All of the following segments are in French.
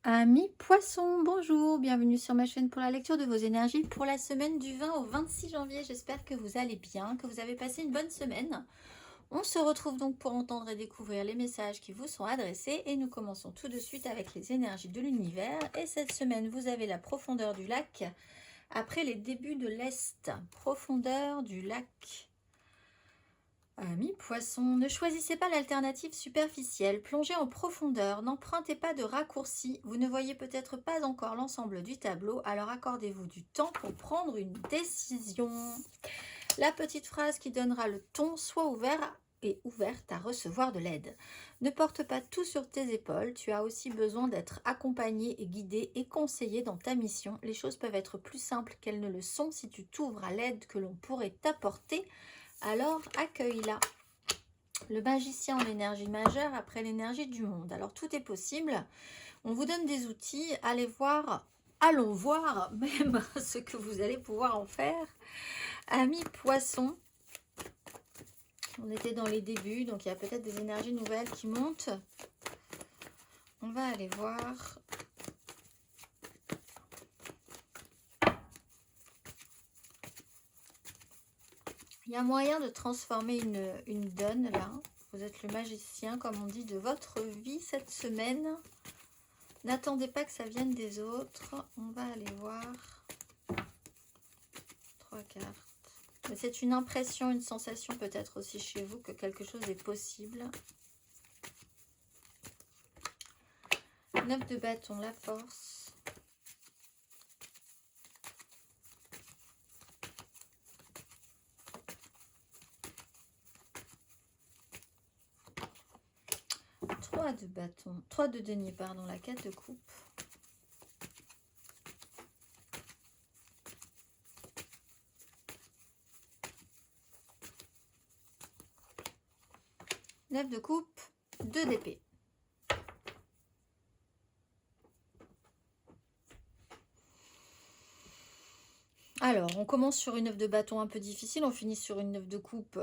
Amis poissons, bonjour, bienvenue sur ma chaîne pour la lecture de vos énergies pour la semaine du 20 au 26 janvier. J'espère que vous allez bien, que vous avez passé une bonne semaine. On se retrouve donc pour entendre et découvrir les messages qui vous sont adressés et nous commençons tout de suite avec les énergies de l'univers. Et cette semaine, vous avez la profondeur du lac après les débuts de l'Est. Profondeur du lac. Amis poissons, ne choisissez pas l'alternative superficielle, plongez en profondeur, n'empruntez pas de raccourcis, vous ne voyez peut-être pas encore l'ensemble du tableau, alors accordez-vous du temps pour prendre une décision. La petite phrase qui donnera le ton, sois ouvert et ouverte à recevoir de l'aide. Ne porte pas tout sur tes épaules, tu as aussi besoin d'être accompagné et guidé et conseillé dans ta mission. Les choses peuvent être plus simples qu'elles ne le sont si tu t'ouvres à l'aide que l'on pourrait t'apporter. Alors, accueille-la. Le magicien en énergie majeure après l'énergie du monde. Alors, tout est possible. On vous donne des outils. Allez voir, allons voir même ce que vous allez pouvoir en faire. Amis poissons, on était dans les débuts, donc il y a peut-être des énergies nouvelles qui montent. On va aller voir. Il y a moyen de transformer une donne là. Vous êtes le magicien, comme on dit, de votre vie cette semaine. N'attendez pas que ça vienne des autres. On va aller voir. 3 cartes. C'est une impression, une sensation peut-être aussi chez vous que quelque chose est possible. 9 de bâton, la force. De bâton, 3 de denier, pardon, la 4 de coupe. Neuf de coupe, 2 d'épée. Alors, on commence sur une 9 de bâton un peu difficile, on finit sur une 9 de coupe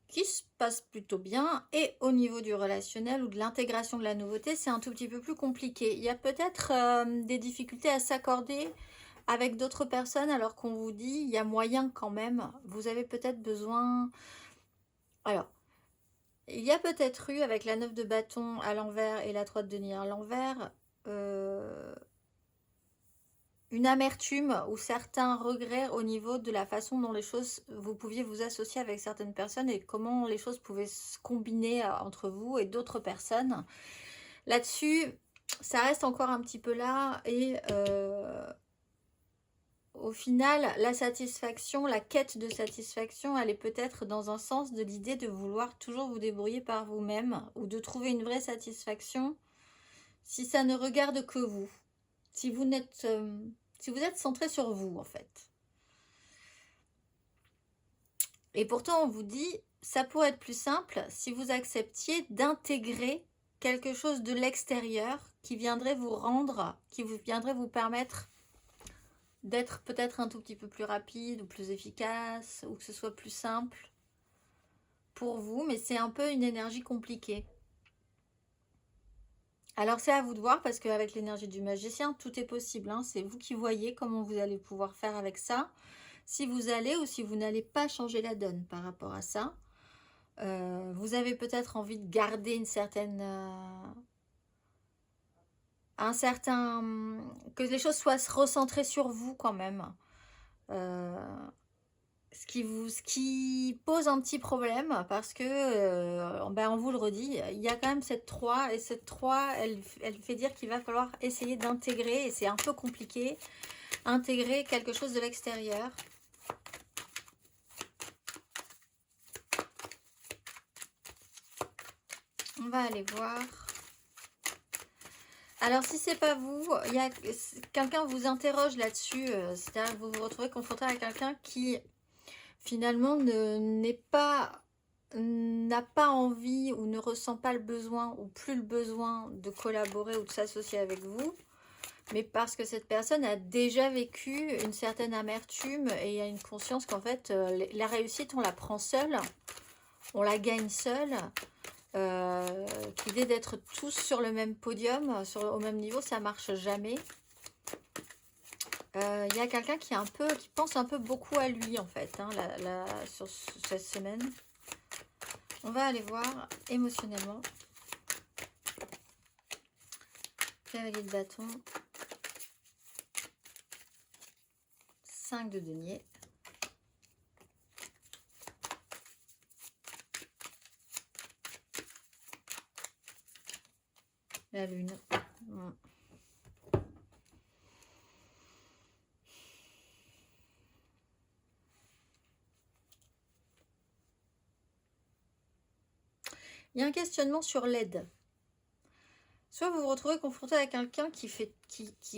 qui se passe plutôt bien. Et au niveau du relationnel ou de l'intégration de la nouveauté, c'est un tout petit peu plus compliqué. Il y a peut-être des difficultés à s'accorder avec d'autres personnes alors qu'on vous dit il y a moyen quand même. Vous avez peut-être besoin... Alors, il y a peut-être eu avec la 9 de bâton à l'envers et la 3 de denier à l'envers une amertume ou certains regrets au niveau de la façon dont les choses, vous pouviez vous associer avec certaines personnes et comment les choses pouvaient se combiner entre vous et d'autres personnes. Là-dessus, ça reste encore un petit peu là et au final, la satisfaction, la quête de satisfaction, elle est peut-être dans un sens de l'idée de vouloir toujours vous débrouiller par vous-même ou de trouver une vraie satisfaction si ça ne regarde que vous. Si vous êtes centré sur vous, en fait. Et pourtant, on vous dit, ça pourrait être plus simple si vous acceptiez d'intégrer quelque chose de l'extérieur qui viendrait vous rendre, qui viendrait vous permettre d'être peut-être un tout petit peu plus rapide ou plus efficace, ou que ce soit plus simple pour vous, mais c'est un peu une énergie compliquée. Alors c'est à vous de voir, parce qu'avec l'énergie du magicien, tout est possible, hein. C'est vous qui voyez comment vous allez pouvoir faire avec ça, si vous allez ou si vous n'allez pas changer la donne par rapport à ça. Vous avez peut-être envie de garder une certaine... que les choses soient recentrées sur vous quand même. Ce qui pose un petit problème parce que, on vous le redit, il y a quand même cette 3 et cette 3, elle fait dire qu'il va falloir essayer d'intégrer, et c'est un peu compliqué, intégrer quelque chose de l'extérieur. On va aller voir. Alors, si c'est pas vous, il y a quelqu'un vous interroge là-dessus, c'est-à-dire que vous vous retrouvez confronté à quelqu'un qui finalement n'a pas envie ou ne ressent pas le besoin ou plus le besoin de collaborer ou de s'associer avec vous, mais parce que cette personne a déjà vécu une certaine amertume et a une conscience qu'en fait la réussite on la prend seule, on la gagne seule, L'idée d'être tous sur le même podium, au même niveau, ça marche jamais. Il y a quelqu'un qui pense un peu beaucoup à lui en fait, hein, sur cette semaine. On va aller voir émotionnellement. Cavalier de bâton. 5 de denier. La lune. Il y a un questionnement sur l'aide. Soit vous vous retrouvez confronté à quelqu'un qui,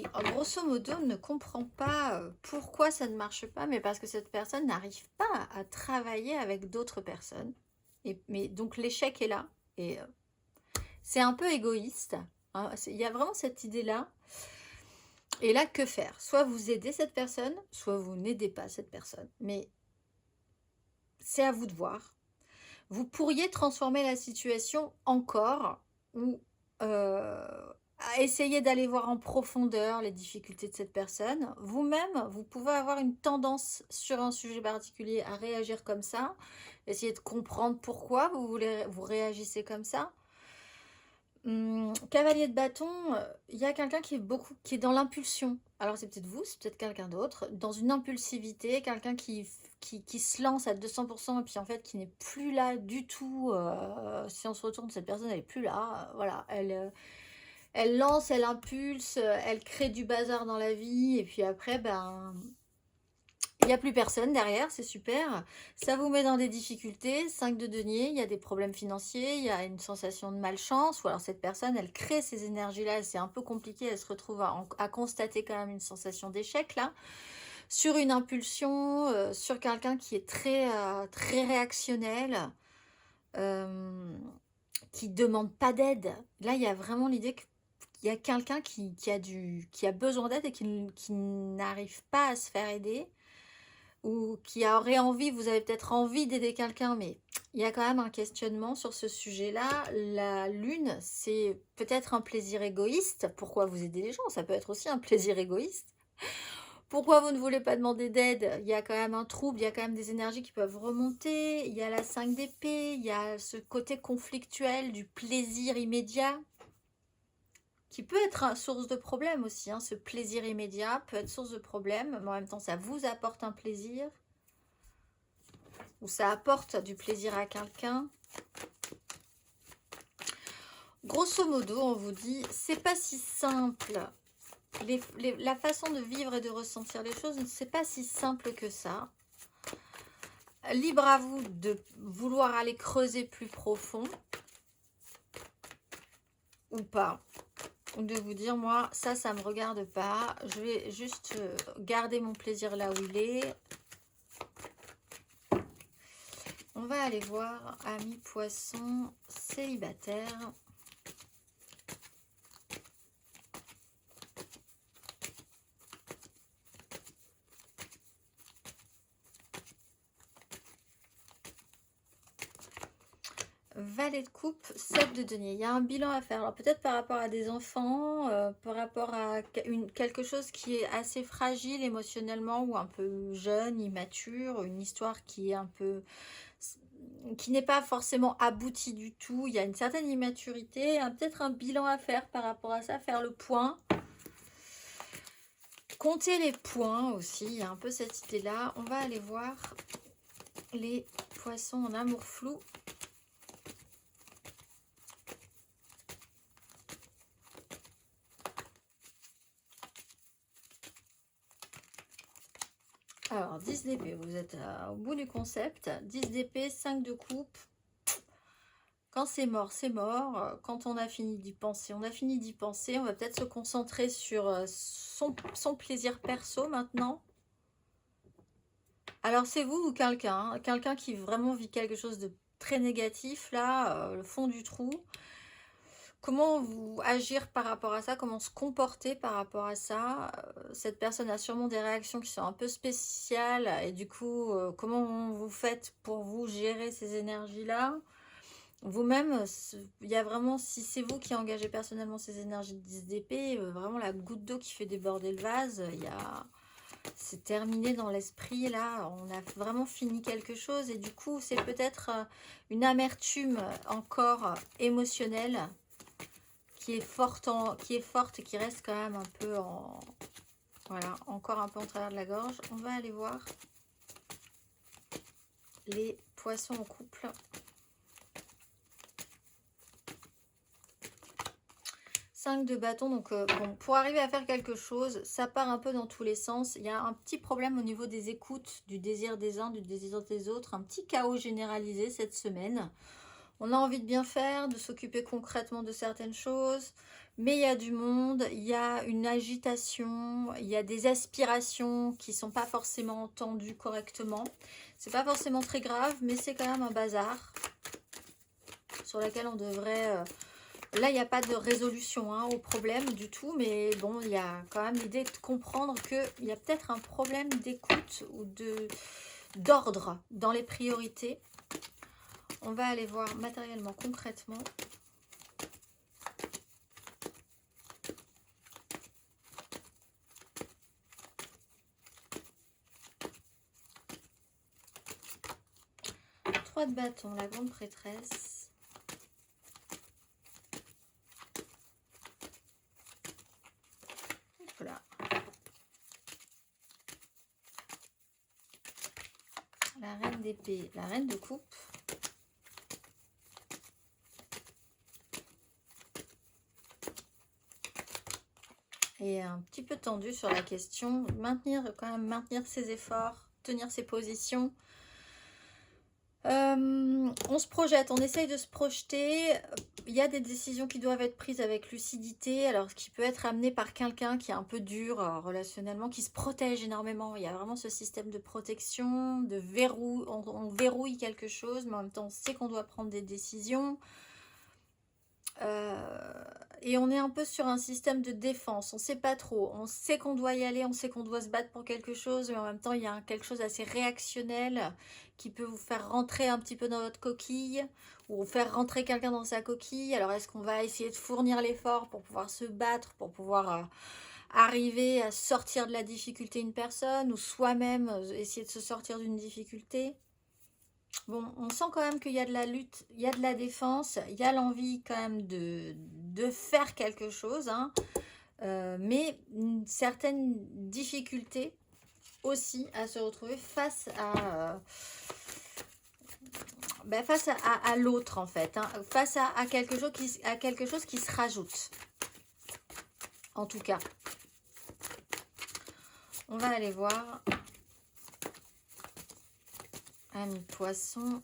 grosso modo, ne comprend pas pourquoi ça ne marche pas, mais parce que cette personne n'arrive pas à travailler avec d'autres personnes. Mais donc l'échec est là. Et c'est un peu égoïste. Hein, il y a vraiment cette idée-là. Et là, que faire? Soit vous aidez cette personne, soit vous n'aidez pas cette personne. Mais c'est à vous de voir. Vous pourriez transformer la situation encore ou essayer d'aller voir en profondeur les difficultés de cette personne. Vous-même, vous pouvez avoir une tendance sur un sujet particulier à réagir comme ça. Essayer de comprendre pourquoi vous réagissez comme ça. Cavalier de bâton, il y a quelqu'un qui est dans l'impulsion. Alors c'est peut-être vous, c'est peut-être quelqu'un d'autre, dans une impulsivité, quelqu'un qui se lance à 200% et puis en fait qui n'est plus là du tout. Si on se retourne, cette personne elle n'est plus là. Voilà, elle lance, elle impulse, elle crée du bazar dans la vie et puis après, il n'y a plus personne derrière, c'est super. Ça vous met dans des difficultés. 5 de denier, il y a des problèmes financiers, il y a une sensation de malchance. Ou alors cette personne, elle crée ces énergies-là. C'est un peu compliqué, elle se retrouve à constater quand même une sensation d'échec là. Sur une impulsion, sur quelqu'un qui est très réactionnel, qui ne demande pas d'aide. Là, il y a vraiment l'idée qu'il y a quelqu'un qui a besoin d'aide et qui n'arrive pas à se faire aider. Ou qui aurait envie, vous avez peut-être envie d'aider quelqu'un, mais il y a quand même un questionnement sur ce sujet-là. La lune, c'est peut-être un plaisir égoïste. Pourquoi vous aidez les gens? Ça peut être aussi un plaisir égoïste. Pourquoi vous ne voulez pas demander d'aide? Il y a quand même un trouble, il y a quand même des énergies qui peuvent remonter. Il y a la 5 d'épée, il y a ce côté conflictuel du plaisir immédiat, qui peut être source de problème aussi. Hein. Ce plaisir immédiat peut être source de problème, mais en même temps, ça vous apporte un plaisir. Ou ça apporte du plaisir à quelqu'un. Grosso modo, on vous dit, c'est pas si simple. La façon de vivre et de ressentir les choses, c'est pas si simple que ça. Libre à vous de vouloir aller creuser plus profond. Ou pas. Ou de vous dire, moi, ça me regarde pas. Je vais juste garder mon plaisir là où il est. On va aller voir amis poissons célibataires. Valet de coupe, 7 de denier. Il y a un bilan à faire. Alors peut-être par rapport à des enfants, par rapport à quelque chose qui est assez fragile émotionnellement ou un peu jeune, immature, une histoire qui est un peu, qui n'est pas forcément aboutie du tout. Il y a une certaine immaturité, peut-être un bilan à faire par rapport à ça, faire le point. Compter les points aussi, il y a un peu cette idée-là. On va aller voir les poissons en amour flou. Alors, 10 d'épée, vous êtes au bout du concept. 10 d'épée, 5 de coupe. Quand c'est mort, c'est mort. Quand on a fini d'y penser, on a fini d'y penser. On va peut-être se concentrer sur son plaisir perso maintenant. Alors, c'est vous ou quelqu'un, hein, quelqu'un qui vraiment vit quelque chose de très négatif, là, le fond du trou. Comment vous agir par rapport à ça? Comment se comporter par rapport à ça? Cette personne a sûrement des réactions qui sont un peu spéciales. Et du coup, comment vous faites pour vous gérer ces énergies-là? Vous-même, il y a vraiment, si c'est vous qui engagez personnellement ces énergies de 10 d'épée, vraiment la goutte d'eau qui fait déborder le vase, c'est terminé dans l'esprit, là, on a vraiment fini quelque chose, et du coup, c'est peut-être une amertume encore émotionnelle qui est forte, et qui reste quand même un peu en... Voilà, encore un peu en travers de la gorge. On va aller voir les poissons en couple. 5 de bâton, donc bon, pour arriver à faire quelque chose, ça part un peu dans tous les sens. Il y a un petit problème au niveau des écoutes, du désir des uns, du désir des autres, un petit chaos généralisé cette semaine. On a envie de bien faire, de s'occuper concrètement de certaines choses, mais il y a du monde, il y a une agitation, il y a des aspirations qui ne sont pas forcément entendues correctement. C'est pas forcément très grave, mais c'est quand même un bazar sur lequel on devrait... Là, il n'y a pas de résolution au problème du tout, mais bon, il y a quand même l'idée de comprendre qu'il y a peut-être un problème d'écoute ou d'ordre dans les priorités. On va aller voir matériellement, concrètement. Trois de bâton, la grande prêtresse. Voilà. La reine d'épée, la reine de coupe. Et un petit peu tendu sur la question, quand même maintenir ses efforts, tenir ses positions. On se projette, on essaye de se projeter. Il y a des décisions qui doivent être prises avec lucidité, alors ce qui peut être amené par quelqu'un qui est un peu dur relationnellement, qui se protège énormément. Il y a vraiment ce système de protection, de verrou. On verrouille quelque chose, mais en même temps on sait qu'on doit prendre des décisions. Et on est un peu sur un système de défense, on ne sait pas trop, on sait qu'on doit y aller, on sait qu'on doit se battre pour quelque chose, mais en même temps il y a quelque chose d'assez réactionnel qui peut vous faire rentrer un petit peu dans votre coquille, ou faire rentrer quelqu'un dans sa coquille. Alors est-ce qu'on va essayer de fournir l'effort pour pouvoir se battre, pour pouvoir arriver à sortir de la difficulté une personne, ou soi-même essayer de se sortir d'une difficulté? Bon, on sent quand même qu'il y a de la lutte, il y a de la défense, il y a l'envie quand même de faire quelque chose, mais une certaine difficulté aussi à se retrouver face à l'autre en fait, face à quelque chose qui se rajoute. En tout cas, on va aller voir. Ami poisson,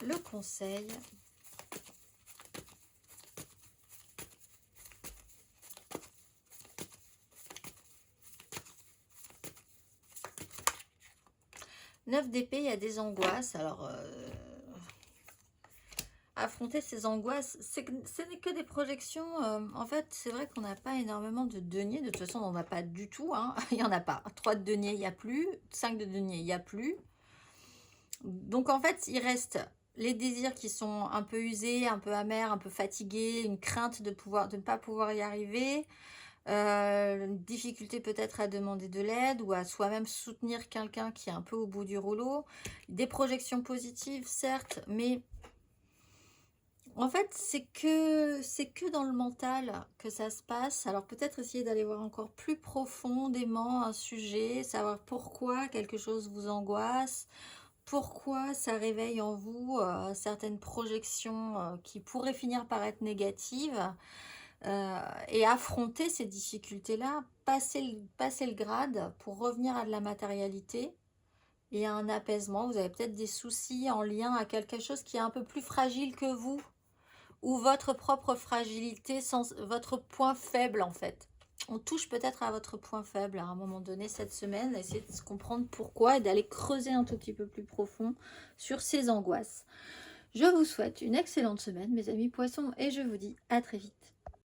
le conseil. Neuf d'épée, il y a des angoisses. Alors, affronter ces angoisses, ce n'est que des projections. En fait, c'est vrai qu'on n'a pas énormément de deniers. De toute façon, on n'en a pas du tout. Il n'y en a pas. 3 de deniers, il n'y a plus. 5 de deniers, il n'y a plus. Donc, en fait, il reste les désirs qui sont un peu usés, un peu amers, un peu fatigués, une crainte de ne pas pouvoir y arriver. Une difficulté peut-être à demander de l'aide ou à soi-même soutenir quelqu'un qui est un peu au bout du rouleau. Des projections positives, certes, mais en fait, c'est que dans le mental que ça se passe. Alors peut-être essayer d'aller voir encore plus profondément un sujet, savoir pourquoi quelque chose vous angoisse, pourquoi ça réveille en vous certaines projections qui pourraient finir par être négatives, et affronter ces difficultés-là, passer le grade pour revenir à de la matérialité et à un apaisement. Vous avez peut-être des soucis en lien à quelque chose qui est un peu plus fragile que vous, ou votre propre fragilité, votre point faible en fait. On touche peut-être à votre point faible à un moment donné cette semaine, essayer de se comprendre pourquoi et d'aller creuser un tout petit peu plus profond sur ces angoisses. Je vous souhaite une excellente semaine mes amis poissons et je vous dis à très vite.